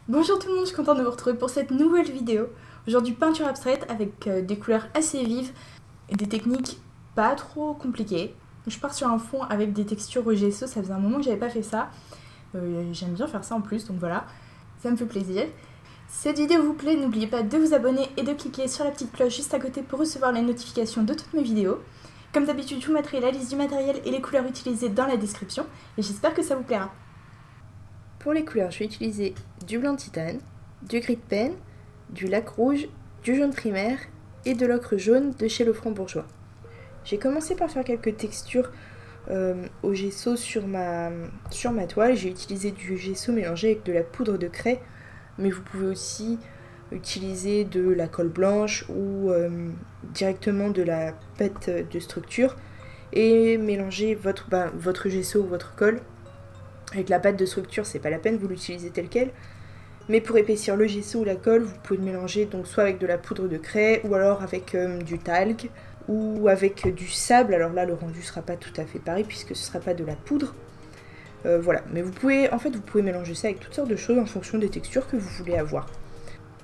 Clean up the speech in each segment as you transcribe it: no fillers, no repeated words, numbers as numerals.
Bonjour tout le monde, je suis contente de vous retrouver pour cette nouvelle vidéo. Aujourd'hui peinture abstraite avec des couleurs assez vives et des techniques pas trop compliquées. Je pars sur un fond avec des textures au gesso, ça faisait un moment que j'avais pas fait ça. J'aime bien faire ça en plus, donc voilà, ça me fait plaisir. Si cette vidéo vous plaît, n'oubliez pas de vous abonner et de cliquer sur la petite cloche juste à côté pour recevoir les notifications de toutes mes vidéos. Comme d'habitude, je vous mettrai la liste du matériel et les couleurs utilisées dans la description et j'espère que ça vous plaira. Pour les couleurs, je vais utiliser du blanc de titane, du gris de pen, du lac rouge, du jaune primaire et de l'ocre jaune de chez Le Franc-Bourgeois. J'ai commencé par faire quelques textures au gesso sur ma toile. J'ai utilisé du gesso mélangé avec de la poudre de craie, mais vous pouvez aussi utiliser de la colle blanche ou directement de la pâte de structure et mélanger votre gesso ou votre colle. Avec la pâte de structure, c'est pas la peine, vous l'utilisez tel quel. Mais pour épaissir le gesso ou la colle, vous pouvez le mélanger donc soit avec de la poudre de craie ou alors avec du talc ou avec du sable. Alors là, le rendu sera pas tout à fait pareil puisque ce sera pas de la poudre. Voilà, mais vous pouvez mélanger ça avec toutes sortes de choses en fonction des textures que vous voulez avoir.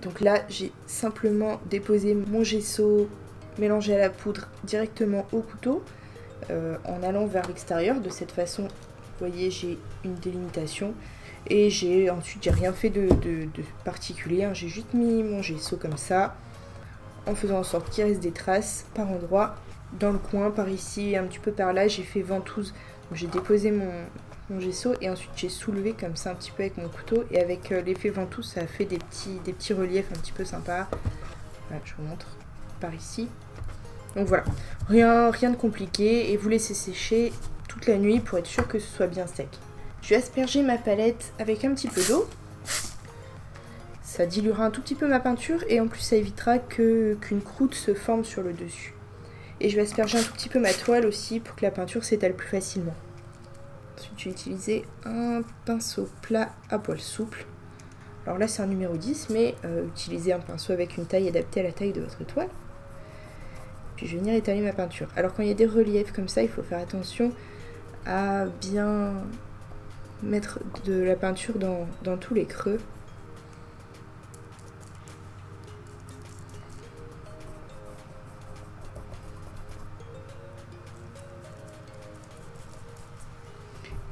Donc là, j'ai simplement déposé mon gesso mélangé à la poudre directement au couteau en allant vers l'extérieur. De cette façon, vous voyez, j'ai une délimitation et ensuite j'ai rien fait de particulier, hein. J'ai juste mis mon gesso comme ça en faisant en sorte qu'il reste des traces par endroits dans le coin, par ici et un petit peu par là. J'ai fait ventouse, j'ai déposé mon gesso et ensuite j'ai soulevé comme ça un petit peu avec mon couteau et avec l'effet ventouse ça a fait des petits reliefs un petit peu sympas. Voilà, je vous montre par ici. Donc voilà, rien de compliqué et vous laissez sécher toute la nuit pour être sûr que ce soit bien sec. Je vais asperger ma palette avec un petit peu d'eau. Ça diluera un tout petit peu ma peinture et en plus ça évitera qu'une croûte se forme sur le dessus. Et je vais asperger un tout petit peu ma toile aussi pour que la peinture s'étale plus facilement. Ensuite je vais utiliser un pinceau plat à poil souple. Alors là c'est un numéro 10 mais utilisez un pinceau avec une taille adaptée à la taille de votre toile. Puis je vais venir étaler ma peinture. Alors quand il y a des reliefs comme ça, il faut faire attention à bien mettre de la peinture dans tous les creux.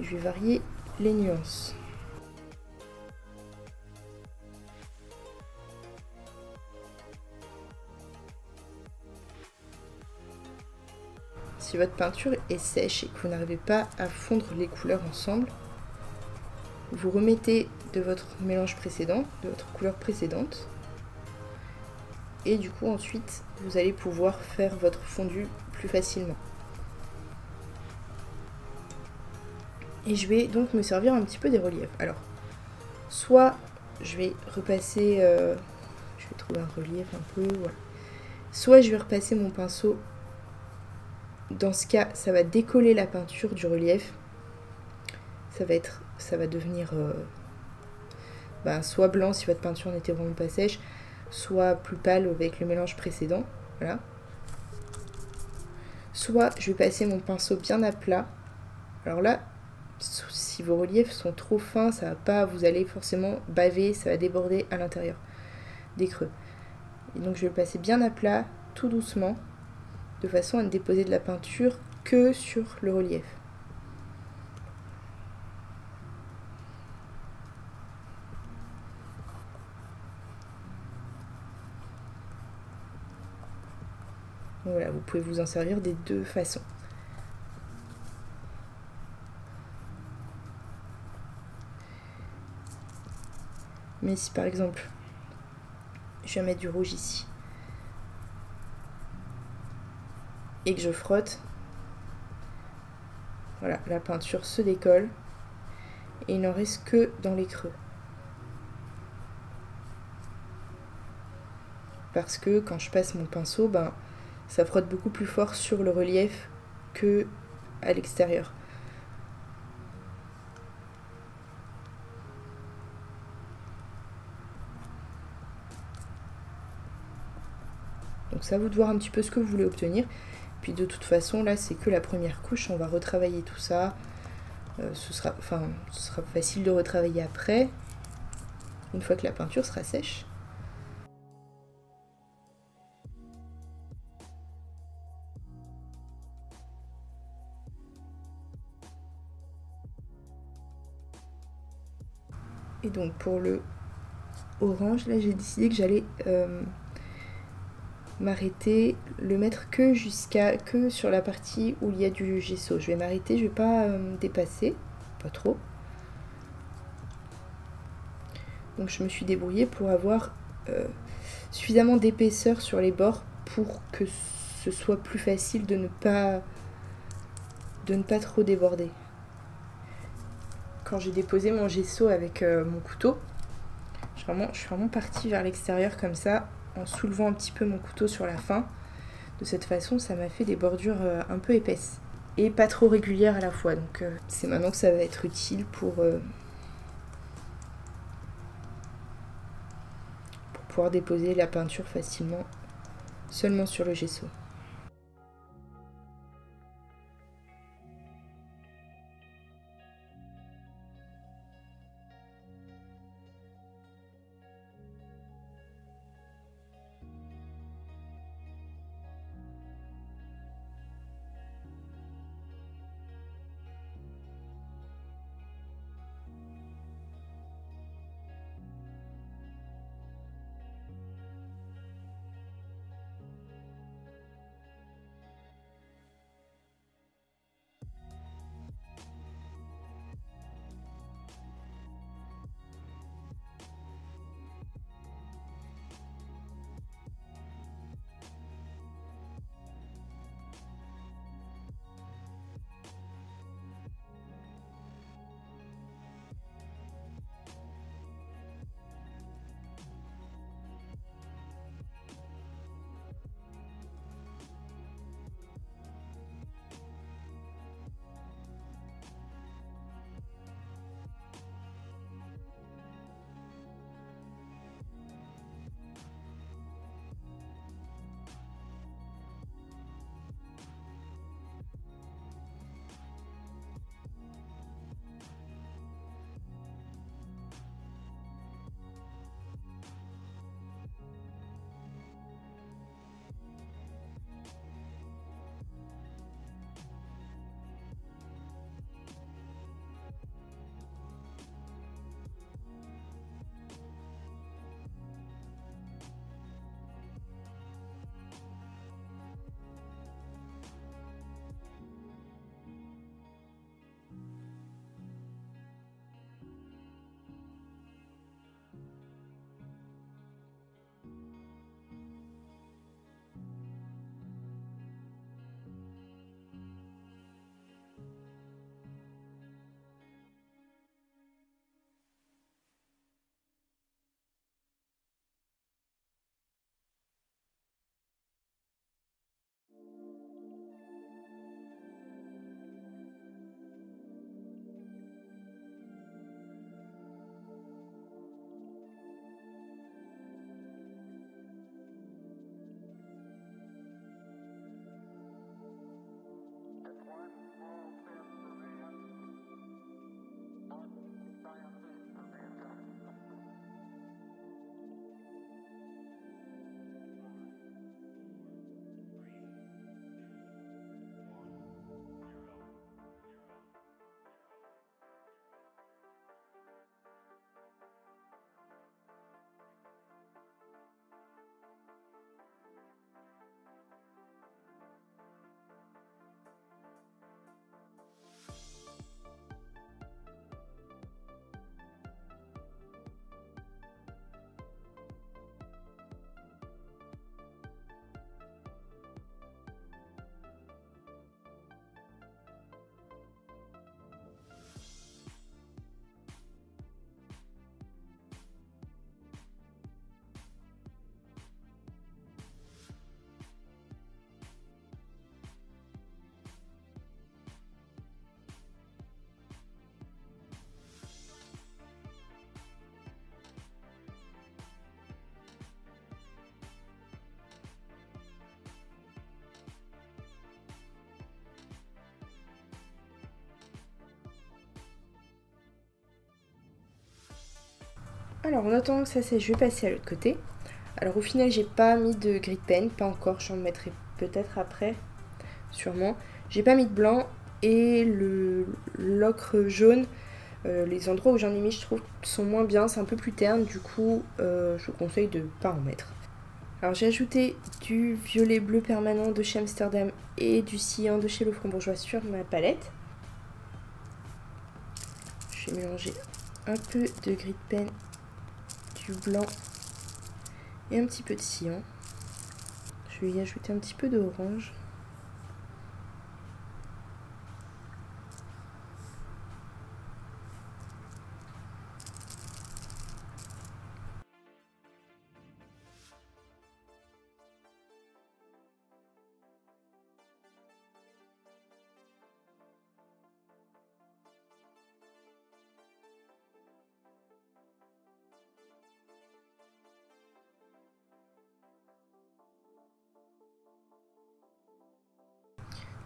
Je vais varier les nuances. Si votre peinture est sèche et que vous n'arrivez pas à fondre les couleurs ensemble, vous remettez de votre mélange précédent, de votre couleur précédente, et du coup ensuite vous allez pouvoir faire votre fondu plus facilement. Et je vais donc me servir un petit peu des reliefs. Alors, soit je vais repasser, je vais trouver un relief un peu, voilà. Soit je vais repasser mon pinceau. Dans ce cas, ça va décoller la peinture du relief. Ça va devenir soit blanc si votre peinture n'était vraiment pas sèche, soit plus pâle avec le mélange précédent. Voilà. Soit je vais passer mon pinceau bien à plat. Alors là, si vos reliefs sont trop fins, ça va pas, vous allez forcément baver, ça va déborder à l'intérieur des creux. Et donc je vais le passer bien à plat, tout doucement, de façon à ne déposer de la peinture que sur le relief. Donc voilà, vous pouvez vous en servir des deux façons. Mais si par exemple, je vais mettre du rouge ici, et que je frotte, voilà, la peinture se décolle et il n'en reste que dans les creux. Parce que quand je passe mon pinceau, ça frotte beaucoup plus fort sur le relief que à l'extérieur. Donc ça, vous de voir un petit peu ce que vous voulez obtenir. Puis de toute façon, là, c'est que la première couche. On va retravailler tout ça. Ce sera facile de retravailler après. une fois que la peinture sera sèche. Et donc pour le orange, là j'ai décidé que j'allais m'arrêter, le mettre que sur la partie où il y a du gesso. Je vais m'arrêter, je vais pas dépasser, pas trop. Donc je me suis débrouillée pour avoir suffisamment d'épaisseur sur les bords pour que ce soit plus facile de ne pas trop déborder. Quand j'ai déposé mon gesso avec mon couteau, je suis vraiment partie vers l'extérieur comme ça, en soulevant un petit peu mon couteau sur la fin. De cette façon, ça m'a fait des bordures un peu épaisses et pas trop régulières à la fois. Donc c'est maintenant que ça va être utile pour pouvoir déposer la peinture facilement seulement sur le gesso. Alors en attendant que ça sèche, je vais passer à l'autre côté. Alors au final j'ai pas mis de gris de pen, pas encore, j'en mettrai peut-être après, sûrement. J'ai pas mis de blanc et l'ocre jaune, les endroits où j'en ai mis je trouve sont moins bien, c'est un peu plus terne, du coup je vous conseille de pas en mettre. Alors j'ai ajouté du violet bleu permanent de chez Amsterdam et du cyan de chez Le Frambourgeois sur ma palette. Je vais mélanger un peu de gris de pen, du blanc et un petit peu de cyan. Je vais y ajouter un petit peu d'orange.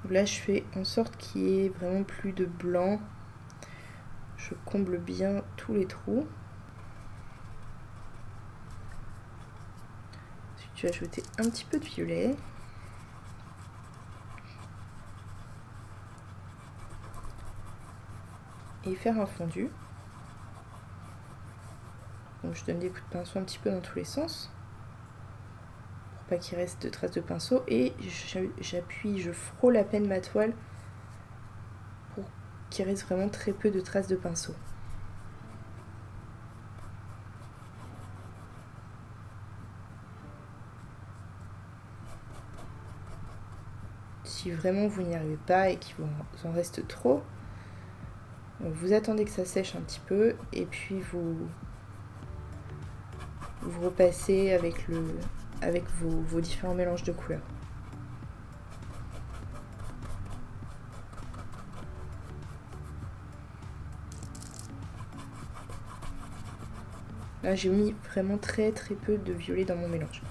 Donc là, je fais en sorte qu'il n'y ait vraiment plus de blanc. Je comble bien tous les trous. Ensuite, je vais ajouter un petit peu de violet. Et faire un fondu. Donc je donne des coups de pinceau un petit peu dans tous les sens. Pour pas qu'il reste de traces de pinceau. Et j'appuie, je frôle à peine ma toile pour qu'il reste vraiment très peu de traces de pinceau. Si vraiment vous n'y arrivez pas et qu'il vous en reste trop, vous attendez que ça sèche un petit peu et puis vous repassez avec vos différents mélanges de couleurs. Là j'ai mis vraiment très peu de violet dans mon mélange.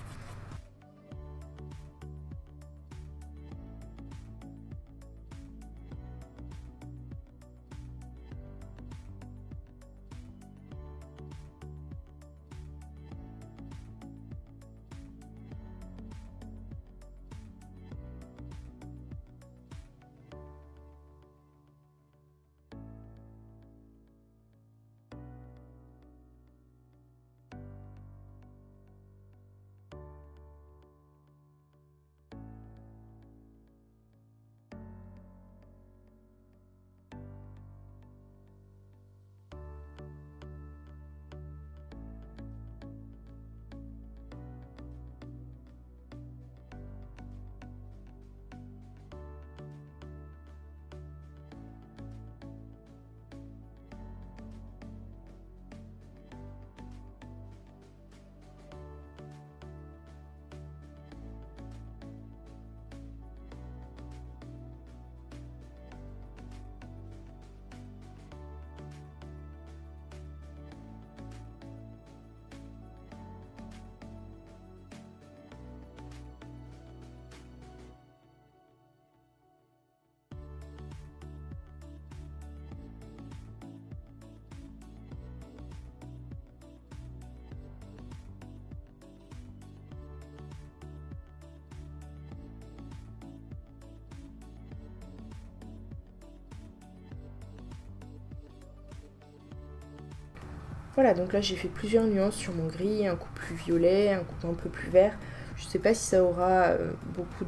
Voilà, donc là j'ai fait plusieurs nuances sur mon gris, un coup plus violet, un coup un peu plus vert. Je sais pas si ça aura beaucoup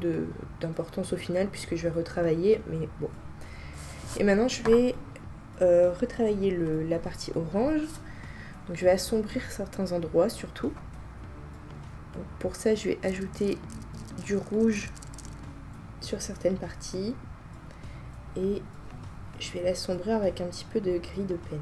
d'importance au final puisque je vais retravailler, mais bon. Et maintenant je vais retravailler la partie orange. Donc je vais assombrir certains endroits surtout. Donc pour ça je vais ajouter du rouge sur certaines parties et je vais l'assombrir avec un petit peu de gris de pen.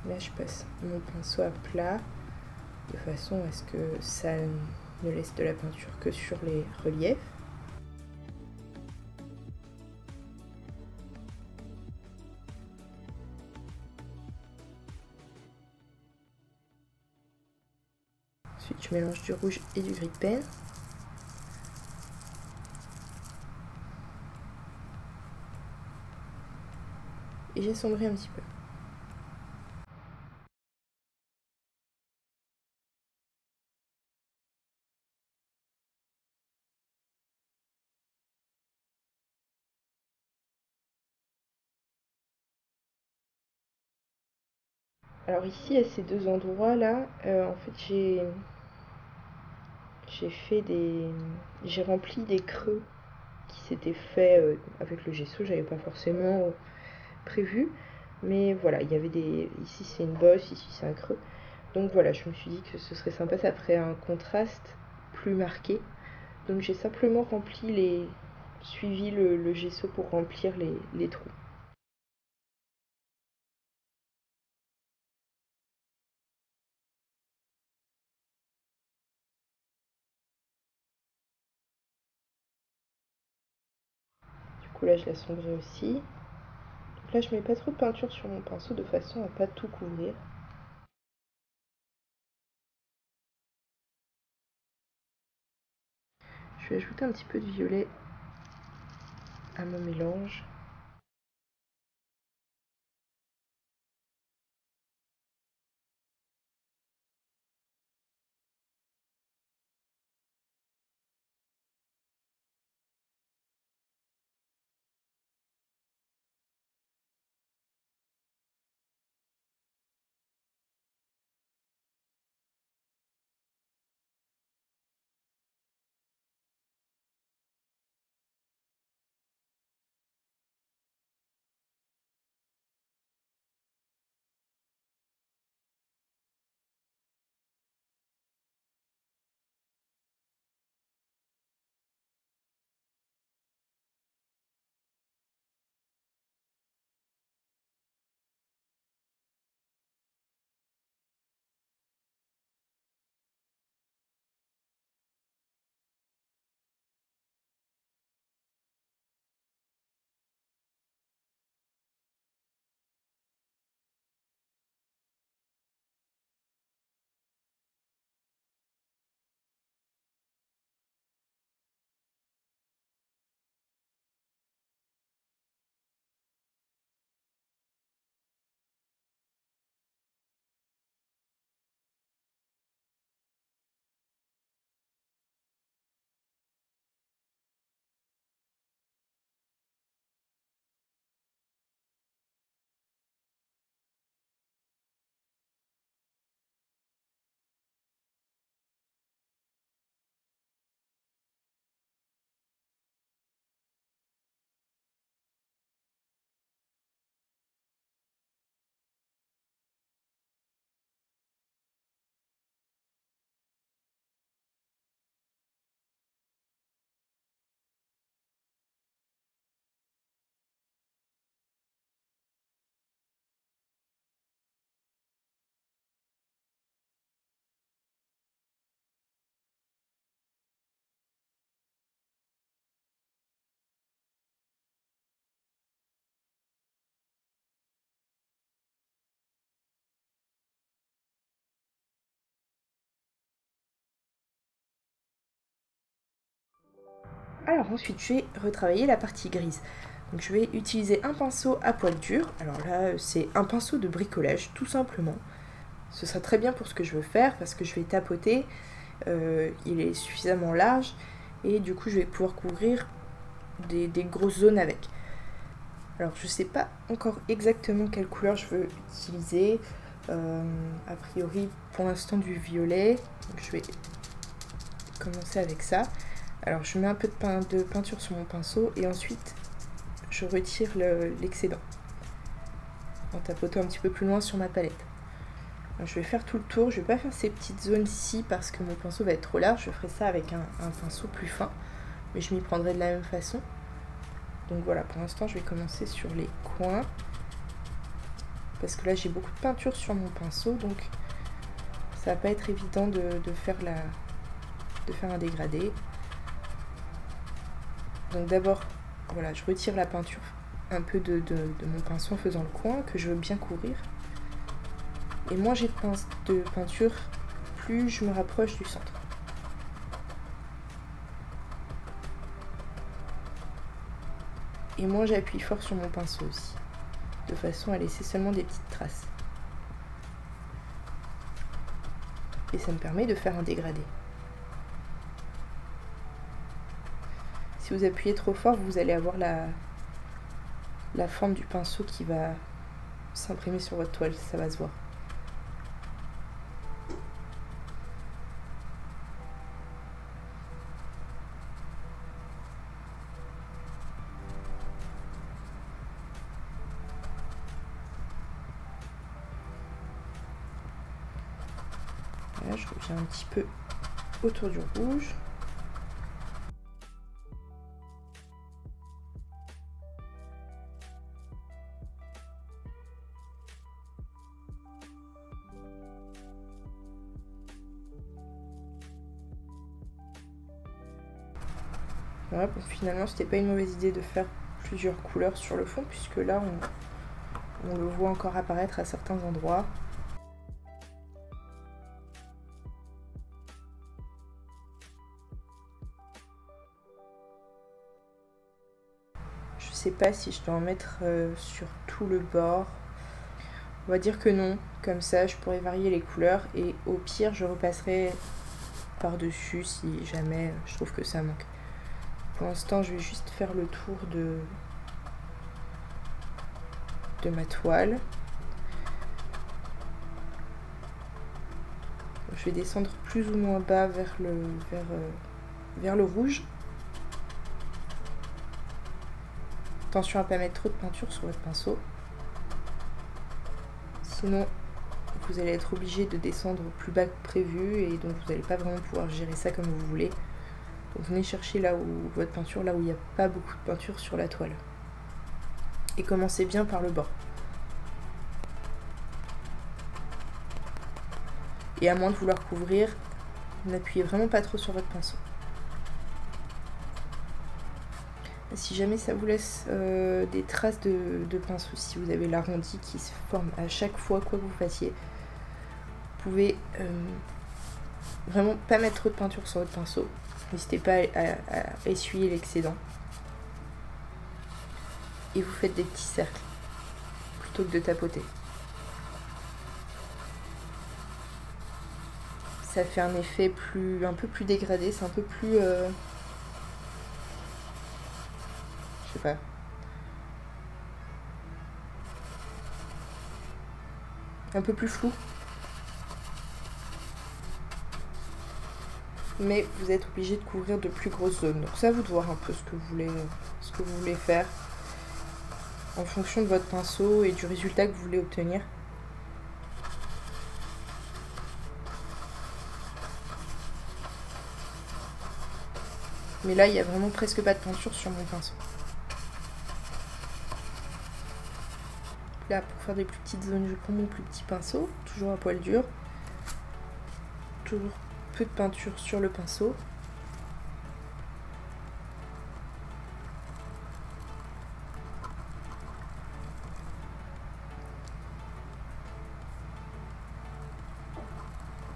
Là, je passe mon pinceau à plat de façon à ce que ça ne laisse de la peinture que sur les reliefs. Ensuite, je je mélange du rouge et du gris de peine. Et j'assombris un petit peu. Alors ici, à ces deux endroits-là, en fait, j'ai rempli des creux qui s'étaient faits avec le gesso. J'avais pas forcément prévu, mais voilà, il y avait ici c'est une bosse, ici c'est un creux. Donc voilà, je me suis dit que ce serait sympa, ça ferait un contraste plus marqué. Donc j'ai simplement suivi le gesso pour remplir les trous. Du coup là je l'assombris aussi. Donc là je mets pas trop de peinture sur mon pinceau de façon à pas tout couvrir. Je vais ajouter un petit peu de violet à mon mélange. Alors ensuite, je vais retravailler la partie grise. Donc je vais utiliser un pinceau à poil dur. Alors là, c'est un pinceau de bricolage, tout simplement. Ce sera très bien pour ce que je veux faire parce que je vais tapoter. Il est suffisamment large et du coup, je vais pouvoir couvrir des grosses zones avec. Alors je sais pas encore exactement quelle couleur je veux utiliser. A priori, pour l'instant, du violet. Donc, je vais commencer avec ça. Alors je mets un peu de peinture sur mon pinceau et ensuite je retire l'excédent en tapotant un petit peu plus loin sur ma palette. Alors, je vais faire tout le tour, je vais pas faire ces petites zones ici parce que mon pinceau va être trop large, je ferai ça avec un pinceau plus fin, mais je m'y prendrai de la même façon. Donc voilà, pour l'instant je vais commencer sur les coins parce que là j'ai beaucoup de peinture sur mon pinceau, donc ça va pas être évident de faire un dégradé. Donc d'abord, voilà, je retire la peinture un peu de mon pinceau en faisant le coin que je veux bien couvrir. Et moins j'ai de peinture, plus je me rapproche du centre. Et moins j'appuie fort sur mon pinceau aussi, de façon à laisser seulement des petites traces. Et ça me permet de faire un dégradé. Si vous appuyez trop fort, vous allez avoir la forme du pinceau qui va s'imprimer sur votre toile, ça va se voir. Voilà, je reviens un petit peu autour du rouge. Voilà, bon, finalement, c'était pas une mauvaise idée de faire plusieurs couleurs sur le fond, puisque là, on le voit encore apparaître à certains endroits. Je sais pas si je dois en mettre sur tout le bord. On va dire que non, comme ça, je pourrais varier les couleurs et au pire, je repasserai par-dessus si jamais je trouve que ça manque. Pour l'instant, je vais juste faire le tour de ma toile. Je vais descendre plus ou moins bas vers le rouge. Attention à ne pas mettre trop de peinture sur votre pinceau. Sinon, vous allez être obligé de descendre plus bas que prévu et donc vous n'allez pas vraiment pouvoir gérer ça comme vous voulez. Donc venez chercher là où votre peinture, là où il n'y a pas beaucoup de peinture sur la toile. Et commencez bien par le bord. Et à moins de vouloir couvrir, n'appuyez vraiment pas trop sur votre pinceau. Si jamais ça vous laisse des traces de pinceau, si vous avez l'arrondi qui se forme à chaque fois, quoi que vous fassiez, vous pouvez vraiment pas mettre trop de peinture sur votre pinceau. N'hésitez pas à essuyer l'excédent. Et vous faites des petits cercles, plutôt que de tapoter. Ça fait un effet un peu plus dégradé, c'est un peu plus... je sais pas. Un peu plus flou. Mais vous êtes obligé de couvrir de plus grosses zones. Donc ça, vous de voir un peu ce que vous voulez faire en fonction de votre pinceau et du résultat que vous voulez obtenir. Mais là, il n'y a vraiment presque pas de peinture sur mon pinceau. Là, pour faire des plus petites zones, je prends mon plus petit pinceau, toujours à poil dur. Toujours peu de peinture sur le pinceau.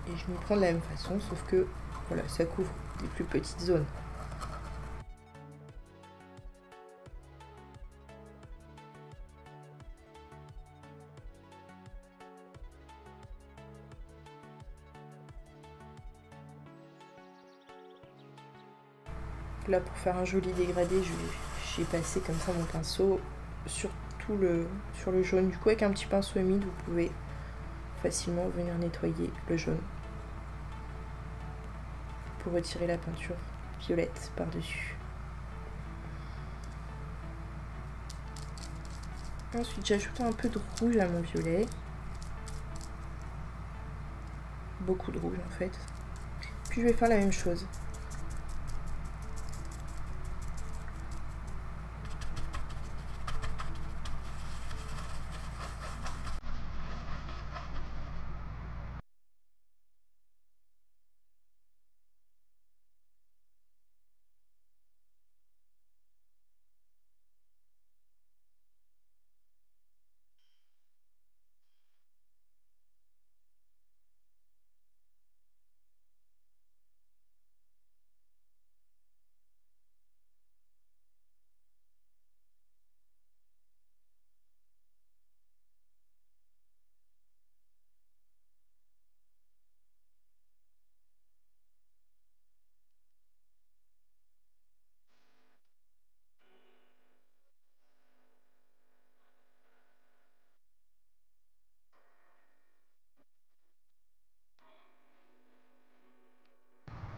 Et je m'y prends de la même façon, sauf que voilà, ça couvre des plus petites zones. Là, pour faire un joli dégradé, j'ai passé comme ça mon pinceau sur le jaune. Du coup, avec un petit pinceau humide, vous pouvez facilement venir nettoyer le jaune pour retirer la peinture violette par-dessus. Ensuite, j'ajoute un peu de rouge à mon violet. Beaucoup de rouge en fait. Puis je vais faire la même chose.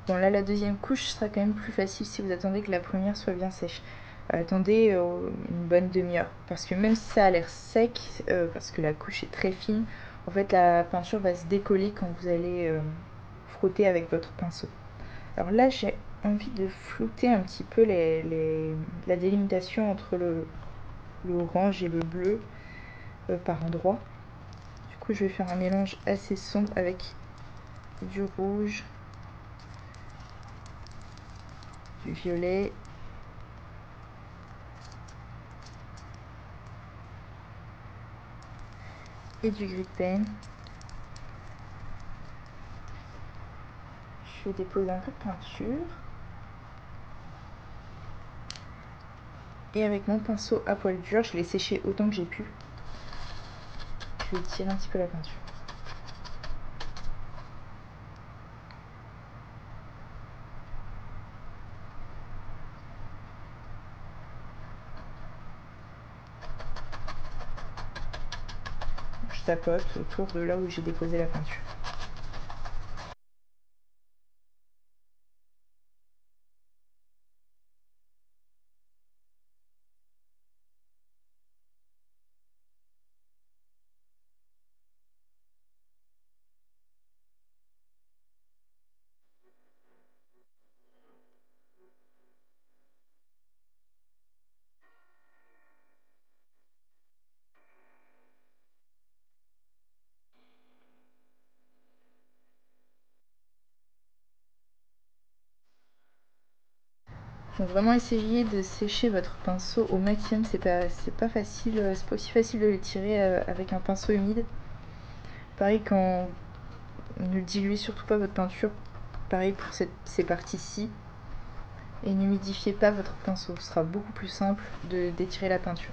Bon là la deuxième couche sera quand même plus facile si vous attendez que la première soit bien sèche. Attendez une bonne demi-heure, parce que même si ça a l'air sec, parce que la couche est très fine, en fait la peinture va se décoller quand vous allez frotter avec votre pinceau. Alors là j'ai envie de flouter un petit peu la délimitation entre le orange et le bleu par endroits. Du coup je vais faire un mélange assez sombre avec du rouge, du violet et du gris de peine. Je vais déposer un peu de peinture. Et avec mon pinceau à poil dur, je l'ai séché autant que j'ai pu. Je vais tirer un petit peu la peinture. Je tapote autour de là où j'ai déposé la peinture. Faut vraiment essayer de sécher votre pinceau au maximum. C'est pas facile, c'est pas aussi facile de le tirer avec un pinceau humide. Pareil quand ne diluez surtout pas votre peinture. Pareil pour ces parties-ci. Et n'humidifiez pas votre pinceau. Ce sera beaucoup plus simple d'étirer la peinture.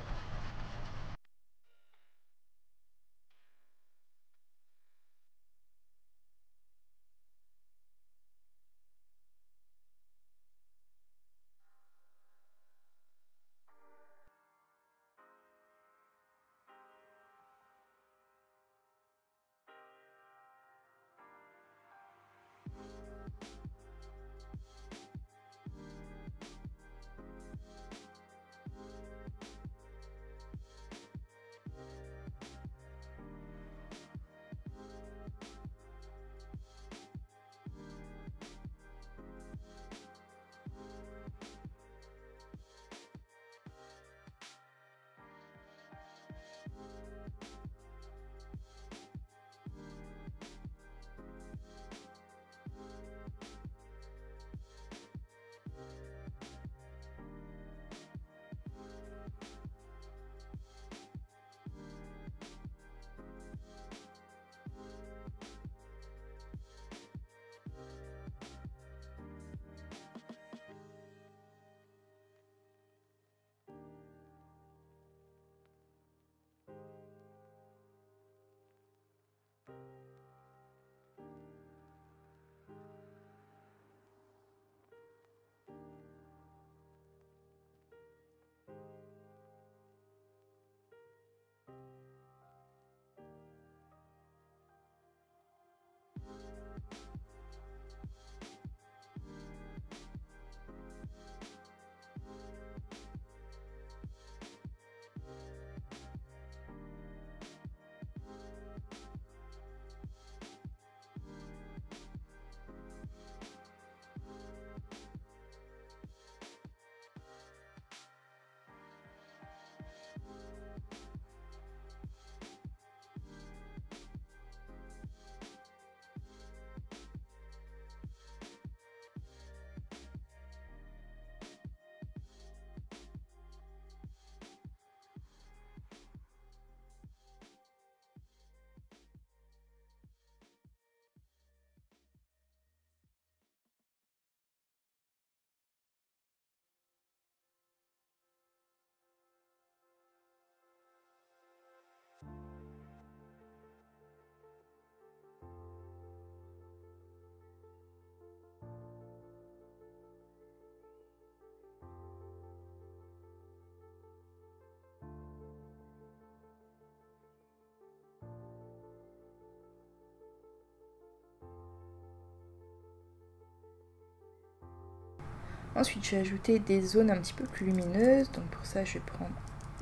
Ensuite, je vais ajouter des zones un petit peu plus lumineuses. Donc pour ça, je vais prendre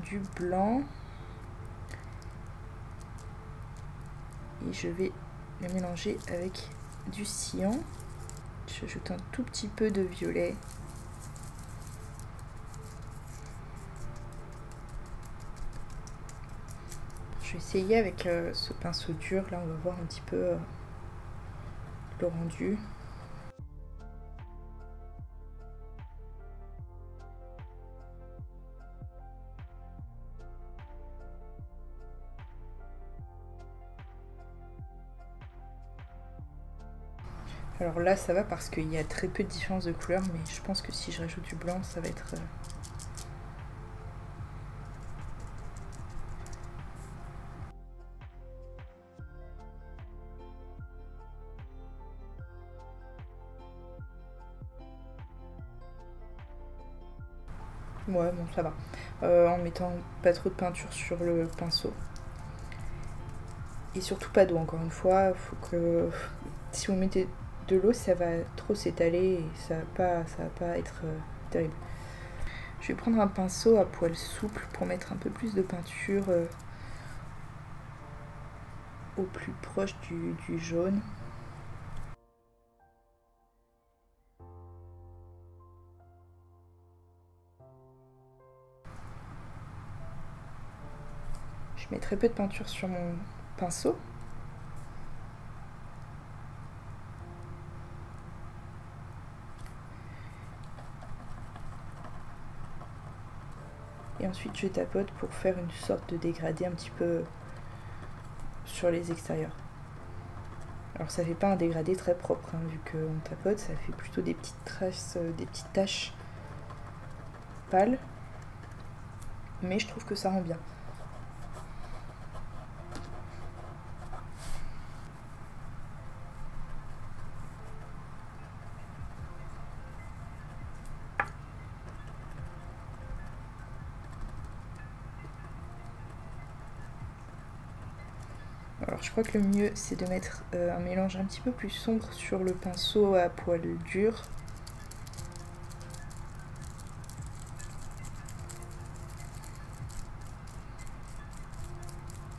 du blanc. Et je vais le mélanger avec du cyan. J'ajoute un tout petit peu de violet. Je vais essayer avec ce pinceau dur. Là, on va voir un petit peu le rendu. Alors là ça va parce qu'il y a très peu de différence de couleur, mais je pense que si je rajoute du blanc ça va être... Ouais bon ça va. En mettant pas trop de peinture sur le pinceau. Et surtout pas d'eau encore une fois, faut que... Si vous mettez de l'eau ça va trop s'étaler et ça va pas être terrible. Je vais prendre un pinceau à poil souple pour mettre un peu plus de peinture au plus proche du jaune. Je mets très peu de peinture sur mon pinceau. Et ensuite je tapote pour faire une sorte de dégradé un petit peu sur les extérieurs. Alors ça fait pas un dégradé très propre, hein, vu qu'on tapote, ça fait plutôt des petites traces, des petites taches pâles. Mais je trouve que ça rend bien. Alors je crois que le mieux c'est de mettre un mélange un petit peu plus sombre sur le pinceau à poil dur.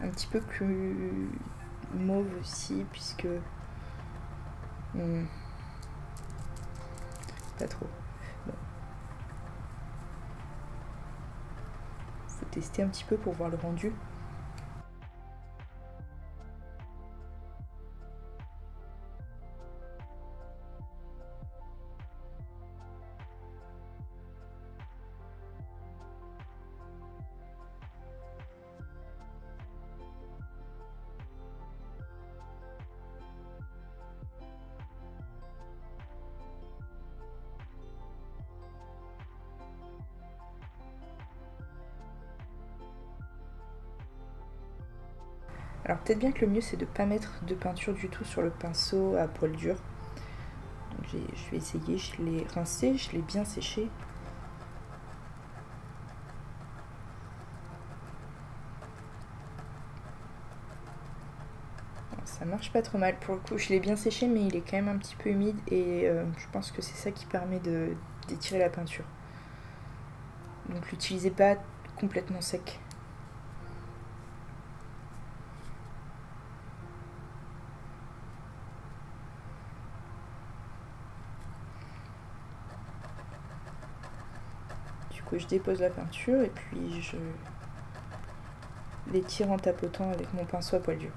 Un petit peu plus mauve aussi puisque... pas trop. Bon. Faut tester un petit peu pour voir le rendu. Alors peut-être bien que le mieux c'est de ne pas mettre de peinture du tout sur le pinceau à poil dur. Donc je vais essayer, je l'ai rincé, je l'ai bien séché. Alors, ça marche pas trop mal pour le coup, je l'ai bien séché mais il est quand même un petit peu humide et je pense que c'est ça qui permet d'étirer la peinture. Donc l'utilisez pas complètement sec. Je dépose la peinture et puis je l'étire en tapotant avec mon pinceau à poil dur.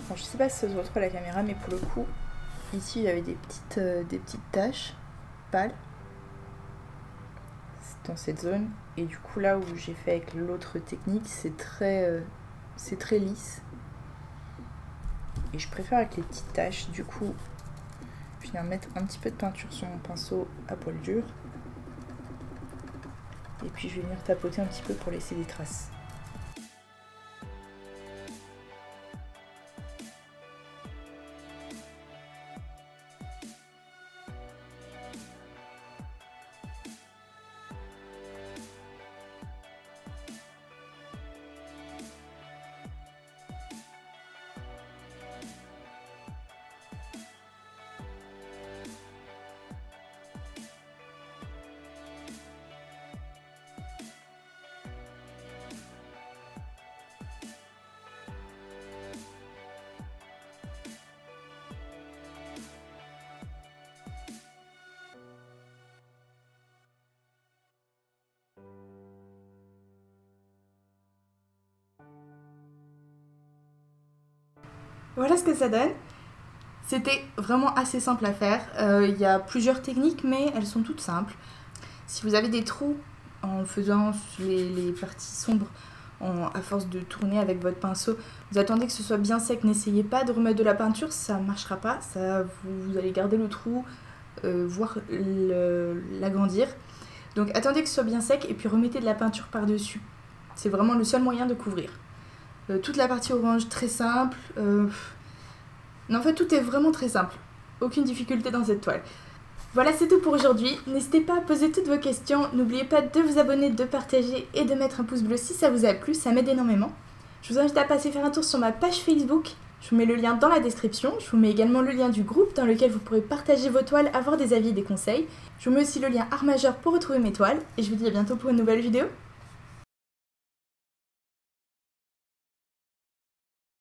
Alors, je sais pas si ça se voit trop à la caméra, mais pour le coup, ici il y avait des petites taches pâles. dans cette zone. Et du coup là où j'ai fait avec l'autre technique, c'est très lisse. Et je préfère avec les petites taches. Du coup, je viens mettre un petit peu de peinture sur mon pinceau à poil dur. Et puis je vais venir tapoter un petit peu pour laisser des traces. Voilà ce que ça donne. C'était vraiment assez simple à faire. Il y a plusieurs techniques, mais elles sont toutes simples. Si vous avez des trous en faisant les parties sombres, à force de tourner avec votre pinceau, vous attendez que ce soit bien sec. N'essayez pas de remettre de la peinture, ça ne marchera pas. Vous allez garder le trou, voire l'agrandir. Donc attendez que ce soit bien sec et puis remettez de la peinture par-dessus. C'est vraiment le seul moyen de couvrir. Toute la partie orange, très simple. En fait, tout est vraiment très simple. Aucune difficulté dans cette toile. Voilà, c'est tout pour aujourd'hui. N'hésitez pas à poser toutes vos questions. N'oubliez pas de vous abonner, de partager et de mettre un pouce bleu si ça vous a plu. Ça m'aide énormément. Je vous invite à passer faire un tour sur ma page Facebook. Je vous mets le lien dans la description. Je vous mets également le lien du groupe dans lequel vous pourrez partager vos toiles, avoir des avis et des conseils. Je vous mets aussi le lien art majeur pour retrouver mes toiles. Et je vous dis à bientôt pour une nouvelle vidéo.